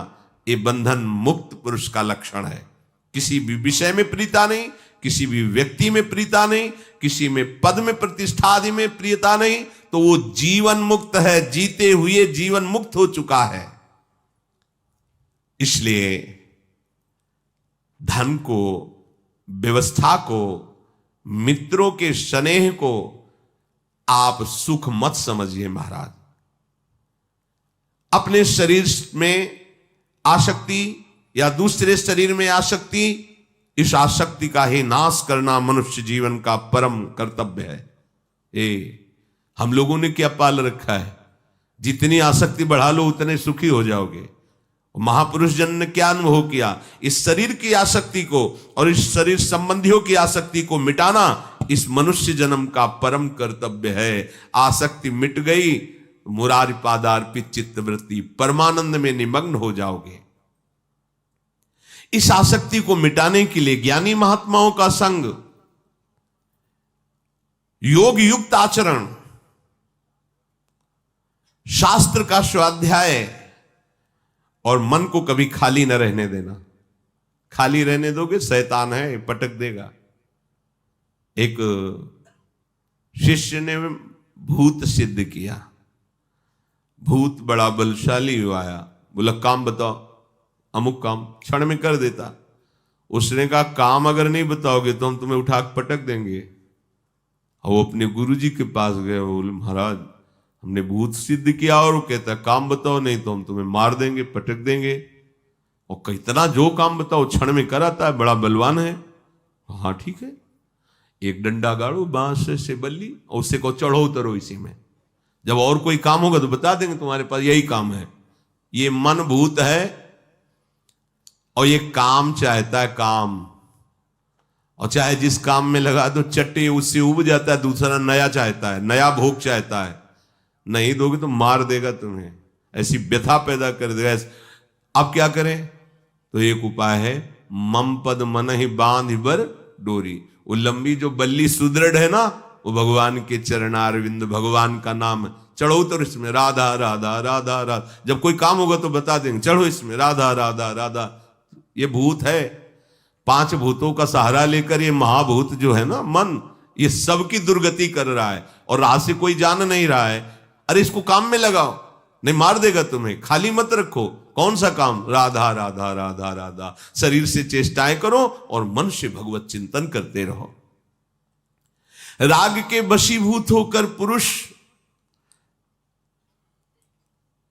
A: ये बंधन मुक्त पुरुष का लक्षण है। किसी भी विषय में प्रीता नहीं, किसी भी व्यक्ति में प्रीता नहीं, किसी में पद में, प्रतिष्ठा आदि में प्रियता नहीं, तो वो जीवन मुक्त है, जीते हुए जीवन मुक्त हो चुका है। इसलिए धन को, व्यवस्था को, मित्रों के स्नेह को आप सुख मत समझिए महाराज। अपने शरीर में आसक्ति या दूसरे शरीर में आसक्ति, इस आसक्ति का ही नाश करना मनुष्य जीवन का परम कर्तव्य है। हम लोगों ने क्या पाल रखा है? जितनी आसक्ति बढ़ा लो उतने सुखी हो जाओगे। महापुरुष जन ने क्या अनुभव किया? इस शरीर की आसक्ति को और इस शरीर संबंधियों की आसक्ति को मिटाना इस मनुष्य जन्म का परम कर्तव्य है। आसक्ति मिट गई, मुरारी पादार्पित चित्तवृत्ति, परमानंद में निमग्न हो जाओगे। इस आसक्ति को मिटाने के लिए ज्ञानी महात्माओं का संग, योग युक्त आचरण, शास्त्र का स्वाध्याय और मन को कभी खाली न रहने देना। खाली रहने दोगे, शैतान है पटक देगा। एक शिष्य ने भूत सिद्ध किया, भूत बड़ा बलशाली हुआ आया, बोला काम बताओ, अमुक काम, क्षण में कर देता। उसने कहा काम अगर नहीं बताओगे तो हम तुम्हें उठा के पटक देंगे। और वो अपने गुरुजी के पास गए, बोले महाराज हमने भूत सिद्ध किया, और वो कहता काम बताओ नहीं तो हम तुम्हें मार देंगे, पटक देंगे। और कितना जो काम बताओ क्षण में कराता है, बड़ा बलवान है। हाँ ठीक है, एक डंडा गाड़ो बांस से बल्ली और उससे को चढ़ो उतरो इसी में, जब और कोई काम होगा तो बता देंगे तुम्हारे पास यही काम है। ये मन भूत है और ये काम चाहता है काम, और चाहे जिस काम में लगा दो चट्टे उससे उब जाता है, दूसरा नया चाहता है, नया भोग चाहता है। नहीं दोगे तो मार देगा तुम्हें, ऐसी व्यथा पैदा कर देगा। अब क्या करें? तो एक उपाय है, मम पद मन ही बांध बर डोरी। वो लंबी जो बल्ली सुदृढ़ है ना, वो भगवान के चरणारविंद, भगवान का नाम, चढ़ो उतर इसमें, राधा राधा राधा राधा। जब कोई काम होगा तो बता देंगे, चढ़ो इसमें राधा राधा राधा। ये भूत है, 5 भूतों का सहारा लेकर ये महाभूत जो है ना मन, ये सबकी दुर्गति कर रहा है और राह से कोई जान नहीं रहा है। अरे इसको काम में लगाओ, नहीं मार देगा तुम्हें। खाली मत रखो। कौन सा काम? राधा राधा राधा राधा। शरीर से चेष्टाएं करो और मन से भगवत चिंतन करते रहो। राग के वशीभूत होकर पुरुष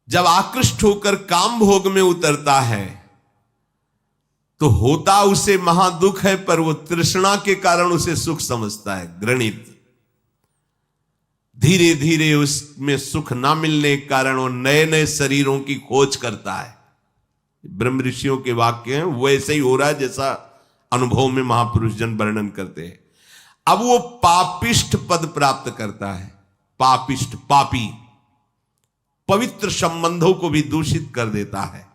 A: जब आकृष्ट होकर काम भोग में उतरता है तो होता उसे महादुख है, पर वो तृष्णा के कारण उसे सुख समझता है, घृणित। धीरे धीरे उसमें सुख ना मिलने के कारण वो नए नए शरीरों की खोज करता है। ब्रह्म ऋषियों के वाक्य हैं, वैसे ही हो रहा है जैसा अनुभव में महापुरुष जन वर्णन करते हैं। अब वो पापिष्ठ पद प्राप्त करता है। पापिष्ठ, पापी, पवित्र संबंधों को भी दूषित कर देता है।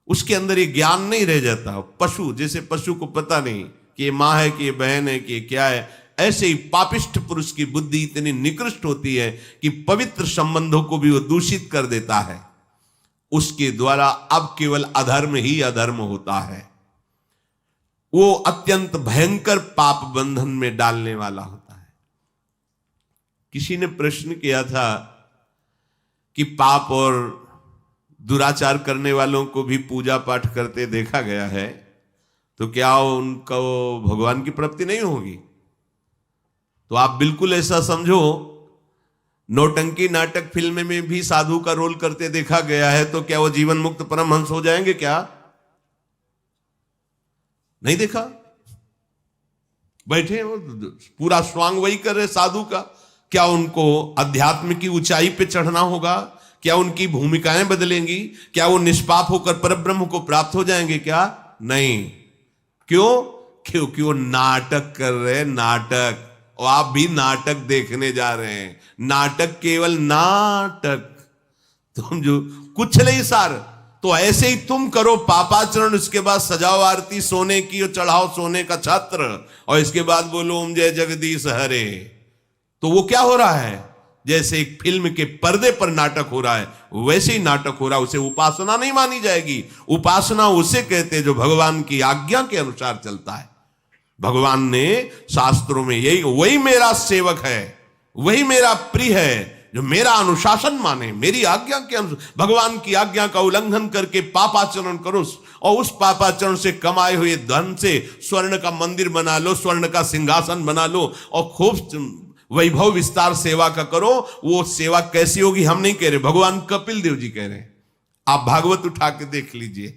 A: उसके अंदर ये ज्ञान नहीं रह जाता। पशु, जैसे पशु को पता नहीं कि ये मां है कि ये बहन है कि ये क्या है, ऐसे ही पापिष्ठ पुरुष की बुद्धि इतनी निकृष्ट होती है कि पवित्र संबंधों को भी वो दूषित कर देता है। उसके द्वारा अब केवल अधर्म ही अधर्म होता है। वो अत्यंत भयंकर पाप बंधन में डालने वाला होता है। किसी ने प्रश्न किया था कि पाप और दुराचार करने वालों को भी पूजा पाठ करते देखा गया है, तो क्या उनको भगवान की प्राप्ति नहीं होगी? तो आप बिल्कुल ऐसा समझो, नौटंकी नाटक फिल्म में भी साधु का रोल करते देखा गया है, तो क्या वो जीवन मुक्त परमहंस हो जाएंगे? क्या नहीं देखा? बैठे हो, पूरा स्वांग वही कर रहे साधु का। क्या उनको अध्यात्म की ऊंचाई पे चढ़ना होगा? क्या उनकी भूमिकाएं बदलेंगी? क्या वो निष्पाप होकर परब्रह्म को प्राप्त हो जाएंगे? क्या नहीं। क्यों? क्योंकि वो नाटक कर रहे हैं, नाटक। और आप भी नाटक देखने जा रहे हैं। नाटक केवल नाटक। तुम जो कुछ नहीं सार, तो ऐसे ही तुम करो पापाचरण, उसके बाद सजाओ आरती सोने की और चढ़ाओ सोने का छत्र, और इसके बाद बोलो ओम जय जगदीश हरे। तो वो क्या हो रहा है? जैसे एक फिल्म के पर्दे पर नाटक हो रहा है, वैसे ही नाटक हो रहा है। उसे उपासना नहीं मानी जाएगी। उपासना उसे कहते हैं जो भगवान की आज्ञा के अनुसार चलता है। भगवान ने शास्त्रों में यही, वही मेरा सेवक है, वही मेरा प्रिय है जो मेरा अनुशासन माने, मेरी आज्ञा के अनुसार। भगवान की आज्ञा का उल्लंघन करके पापाचरण करो और उस पापाचरण से कमाए हुए धन से स्वर्ण का मंदिर बना लो, स्वर्ण का सिंहासन बना लो और खूब वैभव विस्तार सेवा का करो। वो सेवा कैसी होगी हम नहीं कह रहे, भगवान कपिल देव जी कह रहे हैं। आप भागवत उठा के देख लीजिए।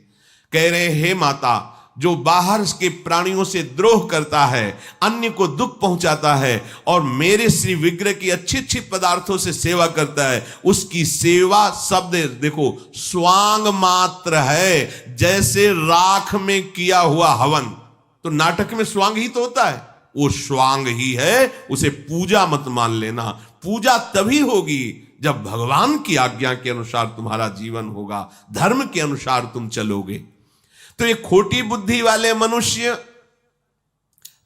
A: कह रहे हैं, हे माता, जो बाहर के प्राणियों से द्रोह करता है, अन्य को दुख पहुंचाता है और मेरे श्री विग्रह की अच्छी अच्छी पदार्थों से सेवा करता है, उसकी सेवा शब्द देखो स्वांग मात्र है, जैसे राख में किया हुआ हवन। तो नाटक में स्वांग ही तो होता है, वो स्वांग ही है। उसे पूजा मत मान लेना। पूजा तभी होगी जब भगवान की आज्ञा के अनुसार तुम्हारा जीवन होगा, धर्म के अनुसार तुम चलोगे। तो ये खोटी बुद्धि वाले मनुष्य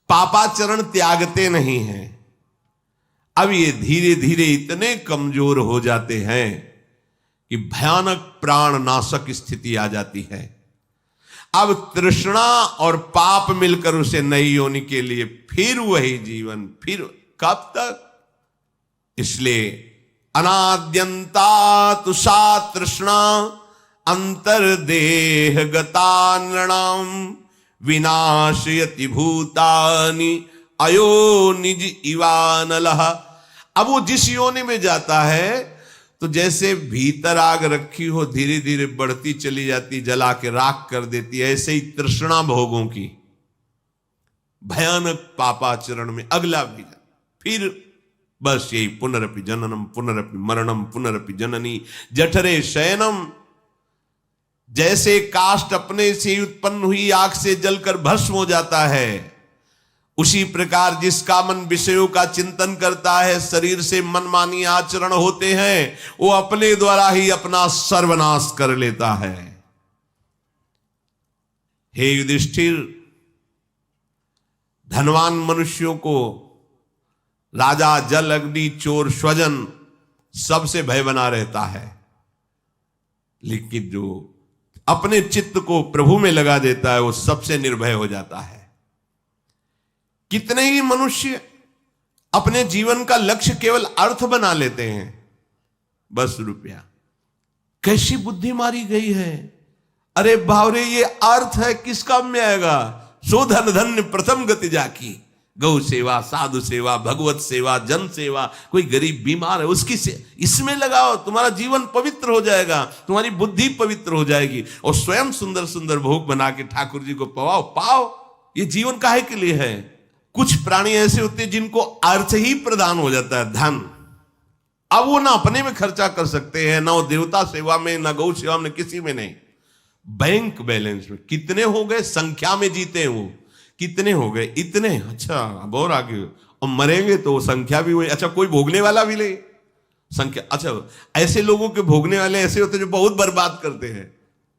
A: पापाचरण त्यागते नहीं हैं। अब ये धीरे धीरे इतने कमजोर हो जाते हैं कि भयानक प्राण नाशक स्थिति आ जाती है। अब तृष्णा और पाप मिलकर उसे नई योनि के लिए फिर वही जीवन, फिर कब तक? इसलिए अनाद्यंता तुषा तृष्णा अंतर्देह गता नृणाम विनाशयति भूतानि अयो निज इवानलः। अब वो जिस योनि में जाता है तो जैसे भीतर आग रखी हो धीरे धीरे बढ़ती चली जाती, जला के राख कर देती है, ऐसे ही तृष्णा भोगों की भयानक पापाचरण में अगला भी फिर बस यही पुनरपि जननम पुनरपि मरणम पुनरपि जननी जठरे शयनम। जैसे काष्ठ अपने से उत्पन्न हुई आग से जलकर भस्म हो जाता है, उसी प्रकार जिसका मन विषयों का चिंतन करता है, शरीर से मनमानी आचरण होते हैं, वो अपने द्वारा ही अपना सर्वनाश कर लेता है। हे युधिष्ठिर, धनवान मनुष्यों को राजा, जल, अग्नि, चोर, स्वजन सबसे भय बना रहता है, लेकिन जो अपने चित्त को प्रभु में लगा देता है वो सबसे निर्भय हो जाता है। कितने ही मनुष्य अपने जीवन का लक्ष्य केवल अर्थ बना लेते हैं, बस रुपया। कैसी बुद्धि मारी गई है। अरे बावरे, ये अर्थ है, किस काम में आएगा? सो धन धन्य प्रथम गति जाकी। गौ सेवा, साधु सेवा, भगवत सेवा, जन सेवा। कोई गरीब बीमार है उसकी इसमें लगाओ, तुम्हारा जीवन पवित्र हो जाएगा, तुम्हारी बुद्धि पवित्र हो जाएगी, और स्वयं सुंदर सुंदर भोग बना के ठाकुर जी को पवाओ, पाओ। ये जीवन काहे के लिए है? कुछ प्राणी ऐसे होते हैं जिनको अर्थ ही प्रदान हो जाता है, धन। अब वो ना अपने में खर्चा कर सकते हैं, ना वो देवता सेवा में, ना गौ सेवा में, किसी में नहीं। बैंक बैलेंस में कितने हो गए, संख्या में जीते हैं वो, कितने हो गए, इतने, अच्छा अब और आगे, और मरेंगे तो संख्या भी हुई। अच्छा, कोई भोगने वाला भी ले संख्या। अच्छा, ऐसे लोगों के भोगने वाले ऐसे होते हैं जो बहुत बर्बाद करते हैं,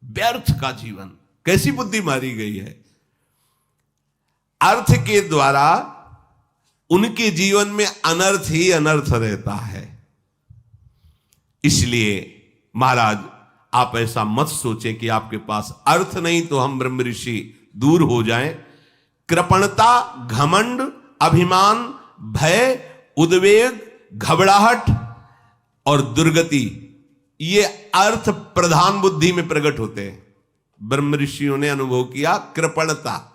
A: व्यर्थ का जीवन। कैसी बुद्धि मारी गई है। अर्थ के द्वारा उनके जीवन में अनर्थ ही अनर्थ रहता है। इसलिए महाराज, आप ऐसा मत सोचें कि आपके पास अर्थ नहीं तो हम ब्रह्म ऋषि दूर हो जाएं। कृपणता, घमंड, अभिमान, भय, उद्वेग, घबराहट और दुर्गति, ये अर्थ प्रधान बुद्धि में प्रकट होते हैं। ब्रह्म ऋषियों ने अनुभव किया कृपणता,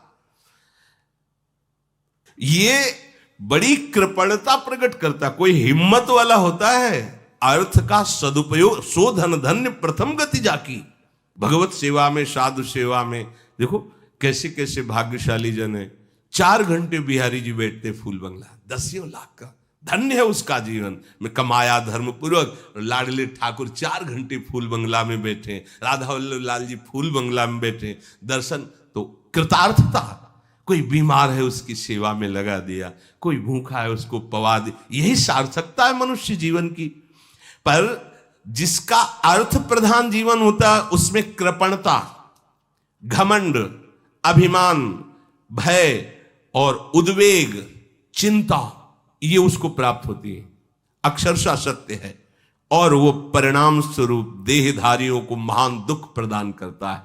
A: ये बड़ी कृपणता प्रकट करता। कोई हिम्मत वाला होता है, अर्थ का सदुपयोग, सो धन धन्य प्रथम गति जाकी। भगवत सेवा में, साधु सेवा में देखो कैसे कैसे भाग्यशाली जन है। 4 घंटे बिहारी जी बैठते फूल बंगला, 10 लाख का, धन्य है उसका जीवन में, कमाया धर्म पूर्वक। लाडले ठाकुर 4 घंटे फूल बंगला में बैठे, राधा वल्लभ लाल जी फूल बंगला में बैठे, दर्शन तो कृतार्थता। कोई बीमार है उसकी सेवा में लगा दिया, कोई भूखा है उसको पवा दिया, यही सार्थकता है मनुष्य जीवन की। पर जिसका अर्थ प्रधान जीवन होता है उसमें कृपणता, घमंड, अभिमान, भय और उद्वेग, चिंता, ये उसको प्राप्त होती है। अक्षरशः सत्य है, और वो परिणाम स्वरूप देहधारियों को महान दुख प्रदान करता है।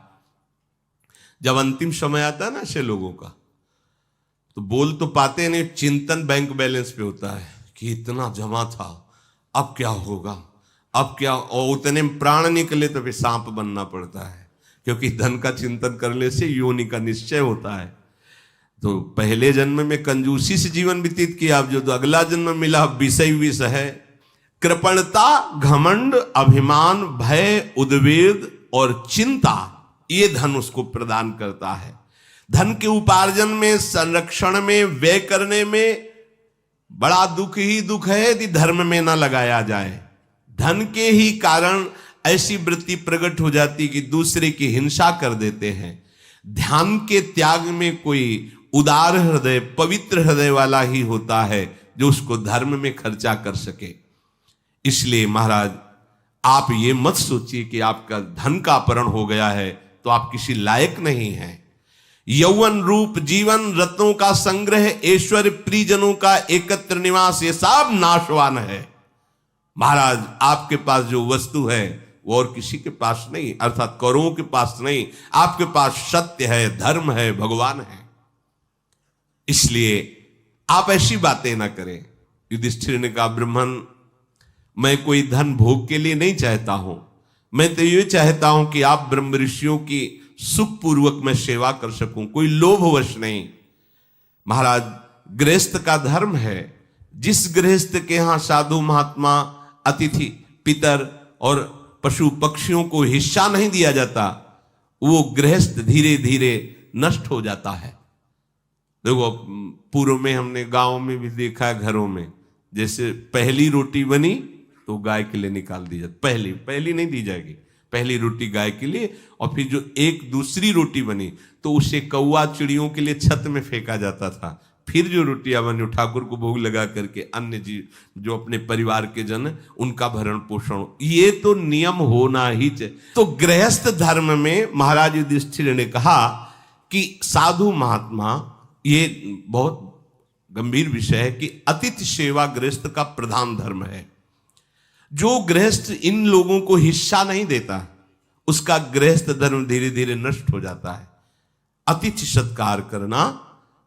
A: जब अंतिम समय आता है ना ऐसे लोगों का, तो बोल तो पाते नहीं, चिंतन बैंक बैलेंस पे होता है कि इतना जमा था, अब क्या होगा, अब क्या, और उतने में प्राण निकले तो फिर सांप बनना पड़ता है, क्योंकि धन का चिंतन करने से योनि का निश्चय होता है। तो पहले जन्म में कंजूसी से जीवन व्यतीत किया, अब जो अगला जन्म मिला विषय विष है। कृपणता, घमंड, अभिमान, भय, उद्वेग और चिंता, ये धन उसको प्रदान करता है। धन के उपार्जन में, संरक्षण में, व्यय करने में बड़ा दुख ही दुख है यदि धर्म में ना लगाया जाए। धन के ही कारण ऐसी वृत्ति प्रकट हो जाती कि दूसरे की हिंसा कर देते हैं। ध्यान के त्याग में कोई उदार हृदय, पवित्र हृदय वाला ही होता है जो उसको धर्म में खर्चा कर सके। इसलिए महाराज, आप ये मत सोचिए कि आपका धन का अपहरण हो गया है तो आप किसी लायक नहीं हैं। यौवन, रूप, जीवन, रत्नों का संग्रह, ऐश्वर्य, प्रियजनों का एकत्र निवास, ये सब नाशवान है। महाराज, आपके पास जो वस्तु है वो और किसी के पास नहीं, अर्थात कौरवों के पास नहीं, आपके पास सत्य है, धर्म है, भगवान है। इसलिए आप ऐसी बातें ना करें। युधिष्ठिर ने कहा, ब्राह्मण, मैं कोई धन भोग के लिए नहीं चाहता हूं, मैं तो ये चाहता हूं कि आप ब्रह्म ऋषियों की सुखपूर्वक मैं सेवा कर सकूं, कोई लोभवश नहीं। महाराज, गृहस्थ का धर्म है, जिस गृहस्थ के यहां साधु महात्मा, अतिथि, पितर और पशु पक्षियों को हिस्सा नहीं दिया जाता, वो गृहस्थ धीरे धीरे नष्ट हो जाता है। देखो, पूर्व में हमने गांव में भी देखा है, घरों में जैसे पहली रोटी बनी तो गाय के लिए निकाल दी जाती, पहली नहीं दी जाएगी, पहली रोटी गाय के लिए, और फिर जो एक दूसरी रोटी बनी तो उसे कौवा चिड़ियों के लिए छत में फेंका जाता था। फिर जो रोटियां बनी ठाकुर को भोग लगा करके अन्य जीव जो अपने परिवार के जन, उनका भरण पोषण, ये तो नियम होना ही चाहिए। तो गृहस्थ धर्म में महाराज युधिष्ठिर ने कहा कि साधु महात्मा, ये बहुत गंभीर विषय है कि अतिथि सेवा गृहस्थ का प्रधान धर्म है। जो गृहस्थ इन लोगों को हिस्सा नहीं देता, उसका गृहस्थ धर्म धीरे धीरे नष्ट हो जाता है। अतिथि सत्कार करना,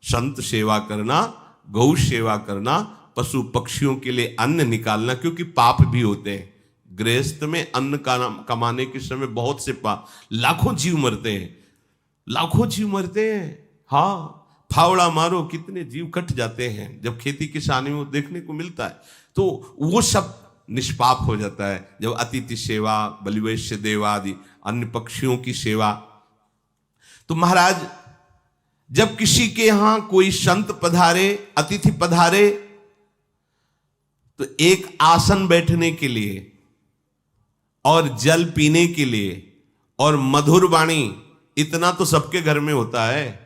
A: संत सेवा करना, गौ सेवा करना, पशु पक्षियों के लिए अन्न निकालना, क्योंकि पाप भी होते हैं। गृहस्थ में अन्न कमाने के समय बहुत से पाप, लाखों जीव मरते हैं, लाखों जीव मरते हैं। हाँ, फावड़ा मारो कितने जीव कट जाते हैं जब खेती किसानी में देखने को मिलता है। तो वो सब निष्पाप हो जाता है जब अतिथि सेवा, बलिवैश्य देवादि अन्य पक्षियों की सेवा। तो महाराज, जब किसी के यहां कोई संत पधारे, अतिथि पधारे, तो एक आसन बैठने के लिए और जल पीने के लिए और मधुर वाणी, इतना तो सबके घर में होता है।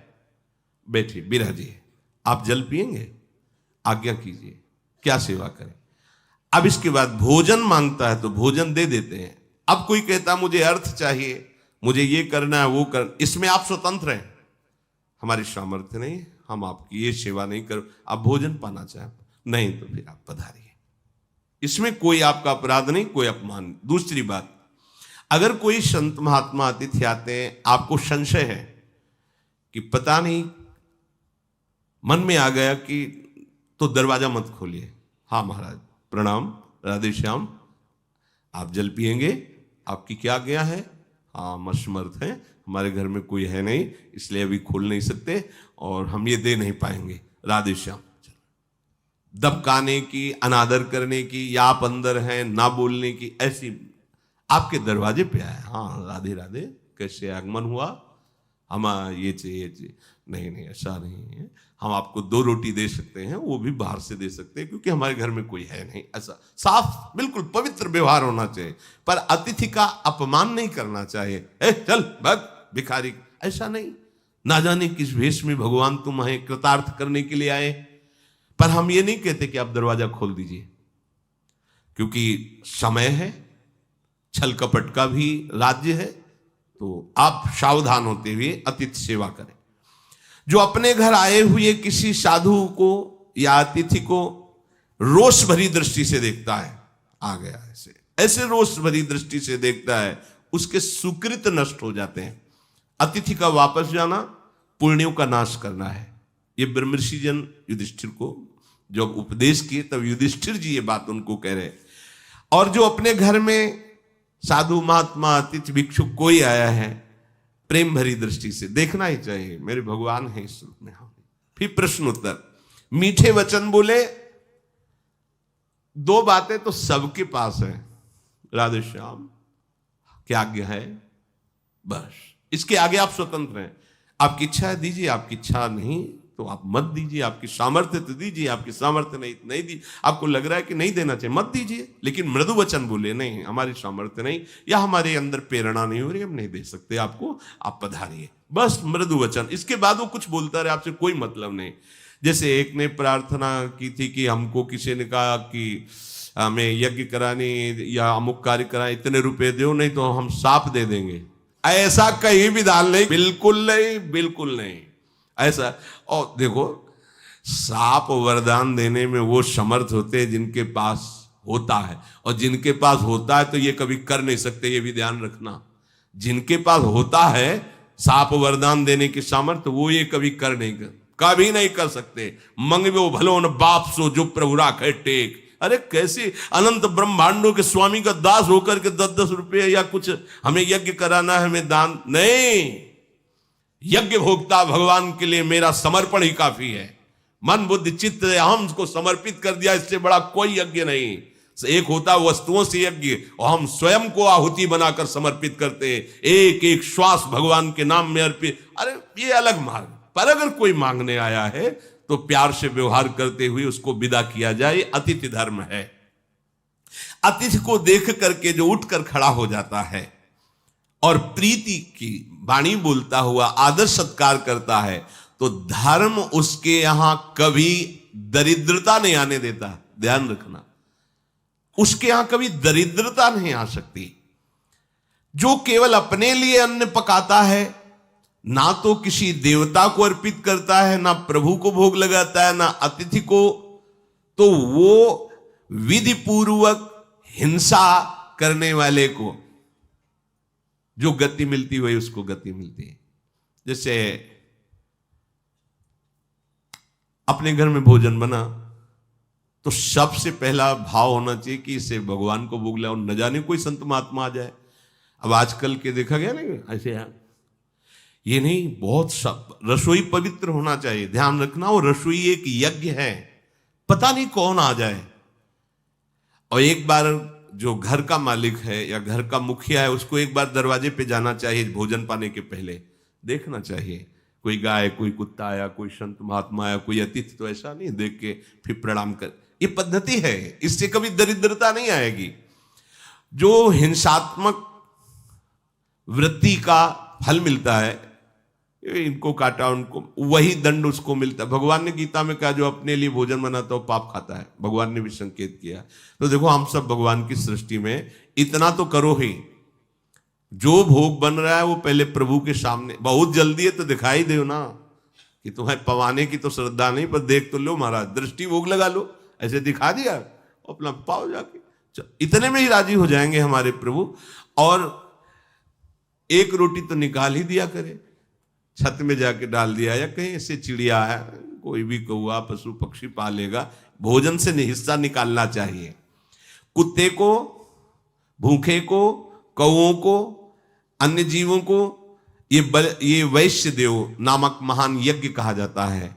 A: बैठिए, बिराजिए, आप जल पिएंगे, आज्ञा कीजिए, क्या सेवा करें। अब इसके बाद भोजन मांगता है तो भोजन दे देते हैं। अब कोई कहता मुझे अर्थ चाहिए, मुझे ये करना है, वो करना, इसमें आप स्वतंत्र हैं, हमारी सामर्थ्य नहीं, हम आपकी ये सेवा नहीं कर, आप भोजन पाना चाहें, नहीं तो फिर आप पधारिए, इसमें कोई आपका अपराध नहीं, कोई अपमान। दूसरी बात, अगर कोई संत महात्मा अतिथि आते हैं, आपको संशय है कि पता नहीं, मन में आ गया कि, तो दरवाजा मत खोलिए। हाँ महाराज, प्रणाम, राधे श्याम, आप जल पिएंगे, आपकी क्या आज्ञा है? हाँ, हम असमर्थ हैं, हमारे घर में कोई है नहीं, इसलिए अभी खोल नहीं सकते और हम ये दे नहीं पाएंगे, राधे श्याम। दबकाने की, अनादर करने की, या आप अंदर हैं ना बोलने की, ऐसी आपके दरवाजे पे आए, हाँ राधे राधे, कैसे आगमन हुआ, हम ये चाहिए, नहीं ऐसा नहीं है, हम आपको 2 रोटी दे सकते हैं, वो भी बाहर से दे सकते हैं क्योंकि हमारे घर में कोई है नहीं। ऐसा साफ बिल्कुल पवित्र व्यवहार होना चाहिए, पर अतिथि का अपमान नहीं करना चाहिए। चल भग भिखारी, ऐसा नहीं। ना जाने किस भेष में भगवान तुम्हें कृतार्थ करने के लिए आए। पर हम ये नहीं कहते कि आप दरवाजा खोल दीजिए, क्योंकि समय है, छल कपट का भी राज्य है, तो आप सावधान होते हुए अतिथि सेवा करें। जो अपने घर आए हुए किसी साधु को या अतिथि को रोष भरी दृष्टि से देखता है, आ गया ऐसे रोष भरी दृष्टि से देखता है, उसके सुकृत नष्ट हो जाते हैं। अतिथि का वापस जाना पुण्यों का नाश करना है। ये ब्रह्मर्षि जन युधिष्ठिर को जब उपदेश किए, तब युधिष्ठिर जी ये बात उनको कह रहे। और जो अपने घर में साधु महात्मा अतिथि भिक्षुक कोई आया है, प्रेम भरी दृष्टि से देखना ही चाहिए, मेरे भगवान हैं इस रूप में। हम फिर प्रश्न उत्तर, मीठे वचन बोले। 2 बातें तो सबके पास है, राधे श्याम, क्या आज्ञा है, बस इसके आगे आप स्वतंत्र हैं। आपकी इच्छा है दीजिए, आपकी इच्छा नहीं तो आप मत दीजिए, आपकी सामर्थ्य तो दीजिए, आपकी सामर्थ्य नहीं दी, आपको लग रहा है कि नहीं देना चाहिए, मत दीजिए, लेकिन मृदु वचन बोले, नहीं हमारी सामर्थ्य नहीं, या हमारे अंदर प्रेरणा नहीं हो रही, हम नहीं दे सकते आपको, आप पधारिए, बस मृदु वचन। इसके बाद वो कुछ बोलता रहे, आपसे कोई मतलब नहीं। जैसे एक ने प्रार्थना की थी कि हमको किसी ने कहा कि हमें यज्ञ कराने या अमुक कार्य कराए, इतने रुपए दो, नहीं तो हम सांप दे देंगे। ऐसा कहीं भी दान नहीं, बिल्कुल नहीं, बिल्कुल नहीं ऐसा। और देखो, सांप वरदान देने में वो समर्थ होते हैं जिनके पास होता है, और जिनके पास होता है तो ये कभी कर नहीं सकते, ये भी ध्यान रखना। जिनके पास होता है साप वरदान देने की सामर्थ्य, वो ये कभी कभी नहीं कर सकते। मंगवे भलो न बाप सो जो प्रभु राखे टेक। अरे कैसे अनंत ब्रह्मांडों के स्वामी का दास होकर के 10-10 रुपये या कुछ हमें यज्ञ कराना है, हमें दान नहीं। यज्ञ भोक्ता भगवान के लिए मेरा समर्पण ही काफी है। मन बुद्धि चित्त हम को समर्पित कर दिया, इससे बड़ा कोई यज्ञ नहीं। एक होता वस्तुओं से यज्ञ, और हम स्वयं को आहुति बनाकर समर्पित करते हैं, एक एक श्वास भगवान के नाम में अर्पित। अरे ये अलग मार्ग। पर अगर कोई मांगने आया है तो प्यार से व्यवहार करते हुए उसको विदा किया जाए, अतिथि धर्म है। अतिथि को देख करके जो उठकर खड़ा हो जाता है और प्रीति की वाणी बोलता हुआ आदर सत्कार करता है, तो धर्म उसके यहां कभी दरिद्रता नहीं आने देता। ध्यान रखना, उसके यहां कभी दरिद्रता नहीं आ सकती। जो केवल अपने लिए अन्न पकाता है, ना तो किसी देवता को अर्पित करता है, ना प्रभु को भोग लगाता है, ना अतिथि को, तो वो विधि पूर्वक हिंसा करने वाले को जो गति मिलती वही उसको गति मिलती है। जैसे अपने घर में भोजन बना तो सबसे पहला भाव होना चाहिए कि इसे भगवान को भोग लाओ, न जाने कोई संत महात्मा आ जाए। अब आजकल के देखा गया ना ऐसे है, ये नहीं, बहुत सब रसोई पवित्र होना चाहिए। ध्यान रखना, वो रसोई एक यज्ञ है, पता नहीं कौन आ जाए। और एक बार जो घर का मालिक है या घर का मुखिया है, उसको एक बार दरवाजे पे जाना चाहिए भोजन पाने के पहले, देखना चाहिए कोई गाय, कोई कुत्ता आया, कोई संत महात्मा आया, कोई अतिथि, तो ऐसा नहीं देख के फिर प्रणाम कर। ये पद्धति है, इससे कभी दरिद्रता नहीं आएगी। जो हिंसात्मक वृत्ति का फल मिलता है, इनको काटा उनको, वही दंड उसको मिलता है। भगवान ने गीता में कहा जो अपने लिए भोजन बनाता है वो पाप खाता है, भगवान ने भी संकेत किया। तो देखो हम सब भगवान की सृष्टि में इतना तो करो ही, जो भोग बन रहा है वो पहले प्रभु के सामने, बहुत जल्दी है तो दिखाई दो ना, कि तुम्हें पवाने की तो श्रद्धा नहीं, पर देख तो लो महाराज, दृष्टि भोग लगा लो, ऐसे दिखा दिया अपना पाओ जाके, इतने में ही राजी हो जाएंगे हमारे प्रभु। और एक रोटी तो निकाल ही दिया करे, छत में जाके डाल दिया, या कहीं ऐसे चिड़िया है, कोई भी कौआ पशु पक्षी पालेगा, भोजन से हिस्सा निकालना चाहिए। कुत्ते को, भूखे को, कौओं को, अन्य जीवों को ये वैश्य देव नामक महान यज्ञ कहा जाता है।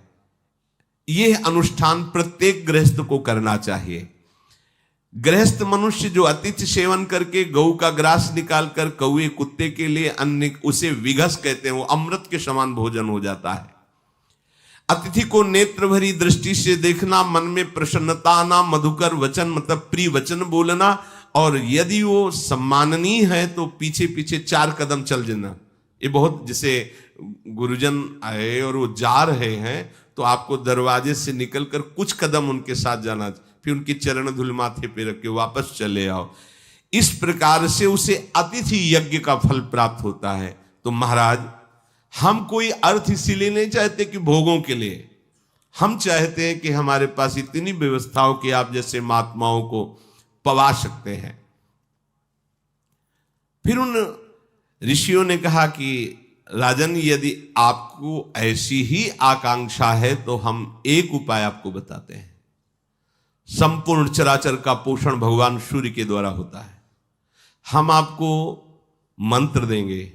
A: यह अनुष्ठान प्रत्येक गृहस्थ को करना चाहिए। गृहस्थ मनुष्य जो अतिथि सेवन करके गऊ का ग्रास निकालकर कौए कुत्ते के लिए अन्न, उसे विघस कहते हैं, वो अमृत के समान भोजन हो जाता है। अतिथि को नेत्र भरी दृष्टि से देखना, मन में प्रसन्नता आना, मधुकर वचन मतलब प्रिय वचन बोलना, और यदि वो सम्माननीय है तो पीछे पीछे 4 कदम चल जाना। ये बहुत, जैसे गुरुजन आए और वो जा रहे हैं तो आपको दरवाजे से निकलकर कुछ कदम उनके साथ जाना, फिर उनकी चरण धूल माथे पे रख के वापस चले आओ। इस प्रकार से उसे अतिथि यज्ञ का फल प्राप्त होता है। तो महाराज, हम कोई अर्थ इसीलिए नहीं चाहते कि भोगों के लिए, हम चाहते हैं कि हमारे पास इतनी व्यवस्थाओं की आप जैसे महात्माओं को पवा सकते हैं। फिर उन ऋषियों ने कहा कि राजन, यदि आपको ऐसी ही आकांक्षा है तो हम एक उपाय आपको बताते हैं। संपूर्ण चराचर का पोषण भगवान सूर्य के द्वारा होता है। हम आपको मंत्र देंगे,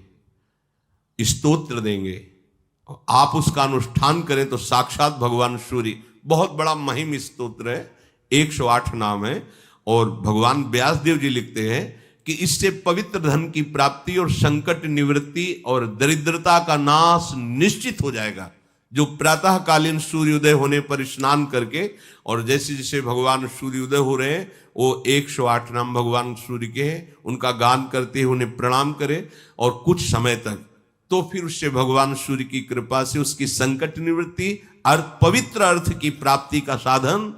A: स्तोत्र देंगे, आप उसका अनुष्ठान करें तो साक्षात भगवान सूर्य, बहुत बड़ा महिम स्तोत्र है, 108 नाम है, और भगवान व्यास देव जी लिखते हैं कि इससे पवित्र धन की प्राप्ति और संकट निवृत्ति और दरिद्रता का नाश निश्चित हो जाएगा। जो प्रातःकालीन सूर्योदय होने पर स्नान करके, और जैसे जैसे भगवान सूर्योदय हो रहे हैं, वो 108 नाम भगवान सूर्य के हैं, उनका गान करते हुए उन्हें प्रणाम करें, और कुछ समय तक, तो फिर उससे भगवान सूर्य की कृपा से उसकी संकट निवृत्ति, पवित्र अर्थ की प्राप्ति का साधन,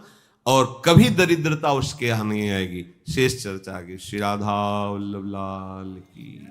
A: और कभी दरिद्रता उसके यहाँ नहीं आएगी। शेष चर्चा आगे। श्री राधा वल्लभ लाल की।